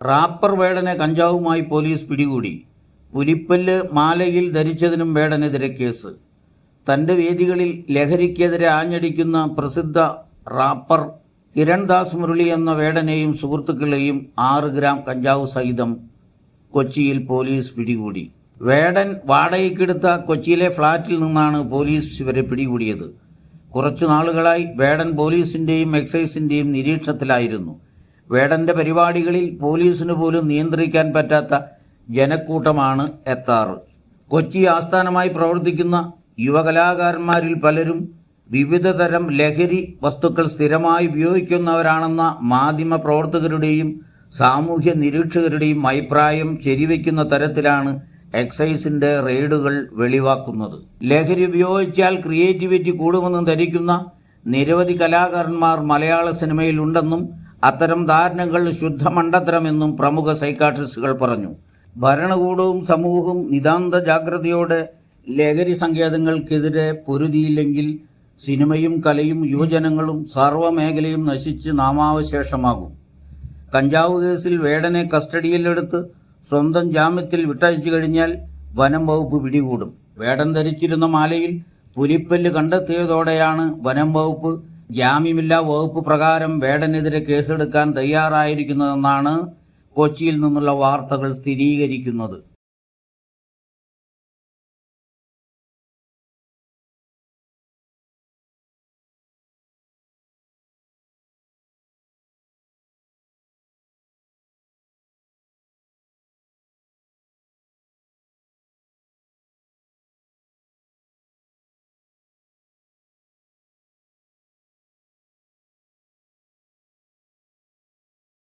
Wrapper വേടനെ കഞ്ചാവുമായി police പിടികൂടി. പുലിപ്പല്ല് മാലയിൽ ധരിച്ചതിനും വേടനെതിരെ case. തൻ്റെ വേദികളിൽ ലഹരിക്കെതിരെ ആഞ്ഞടിക്കുന്ന പ്രസിദ്ധ റാപ്പർ കിരൺദാസ് മുരളി എന്ന വേടനെയും സുഹൃത്തുക്കളെയും 6 ഗ്രാം കഞ്ചാവ് സഹിതം കൊച്ചിയിൽ പോലീസ് പിടികൂടി. വേടൻ വാടകയ്ക്കെടുത്ത കൊച്ചിയിലെ ഫ്ളാറ്റിൽ നിന്നാണ് പോലീസ് ഇവരെ പിടികൂടിയത്. കുറച്ചു നാളുകളായി വേടൻ പോലീസിൻ്റെയും എക്സൈസിൻ്റെയും നിരീക്ഷണത്തിലായിരുന്നു. വേടൻ്റെ പരിപാടികളിൽ പോലീസിന് പോലും നിയന്ത്രിക്കാൻ പറ്റാത്ത ജനക്കൂട്ടമാണ് എത്താറ്. കൊച്ചി ആസ്ഥാനമായി പ്രവർത്തിക്കുന്ന യുവകലാകാരന്മാരിൽ പലരും വിവിധ തരം ലഹരി വസ്തുക്കൾ സ്ഥിരമായി ഉപയോഗിക്കുന്നവരാണെന്ന മാധ്യമ പ്രവർത്തകരുടെയും സാമൂഹ്യ നിരീക്ഷകരുടെയും അഭിപ്രായം ശരിവയ്ക്കുന്ന തരത്തിലാണ് എക്സൈസിൻ്റെ റെയ്ഡുകൾ വെളിവാക്കുന്നത്. ലഹരി ഉപയോഗിച്ചാൽ ക്രിയേറ്റിവിറ്റി കൂടുമെന്ന് ധരിക്കുന്ന നിരവധി കലാകാരന്മാർ മലയാള സിനിമയിൽ ഉണ്ടെന്നും അത്തരം ധാരണകൾ ശുദ്ധമണ്ടത്തരമെന്നും പ്രമുഖ സൈക്കാട്രിസ്റ്റുകൾ പറഞ്ഞു. ഭരണകൂടവും സമൂഹവും നിതാന്ത ജാഗ്രതയോടെ ലഹരി സങ്കേതങ്ങൾക്കെതിരെ പൊരുതിയില്ലെങ്കിൽ സിനിമയും കലയും യുവജനങ്ങളും സർവ്വമേഖലയും നശിച്ച് നാമാവശേഷമാകും. കഞ്ചാവ് കേസിൽ വേടനെ കസ്റ്റഡിയിലെടുത്ത് സ്വന്തം ജാമ്യത്തിൽ വിട്ടയച്ചു കഴിഞ്ഞാൽ വനം വകുപ്പ് പിടികൂടും. വേടൻ ധരിച്ചിരുന്ന മാലയിൽ പുലിപ്പല്ല് കണ്ടെത്തിയതോടെയാണ് വനം വകുപ്പ് ജാമ്യമില്ലാ വകുപ്പ് പ്രകാരം വേടനെതിരെ കേസെടുക്കാൻ തയ്യാറായിരിക്കുന്നതെന്നാണ് കൊച്ചിയിൽ നിന്നുള്ള വാർത്തകൾ സ്ഥിരീകരിക്കുന്നത്.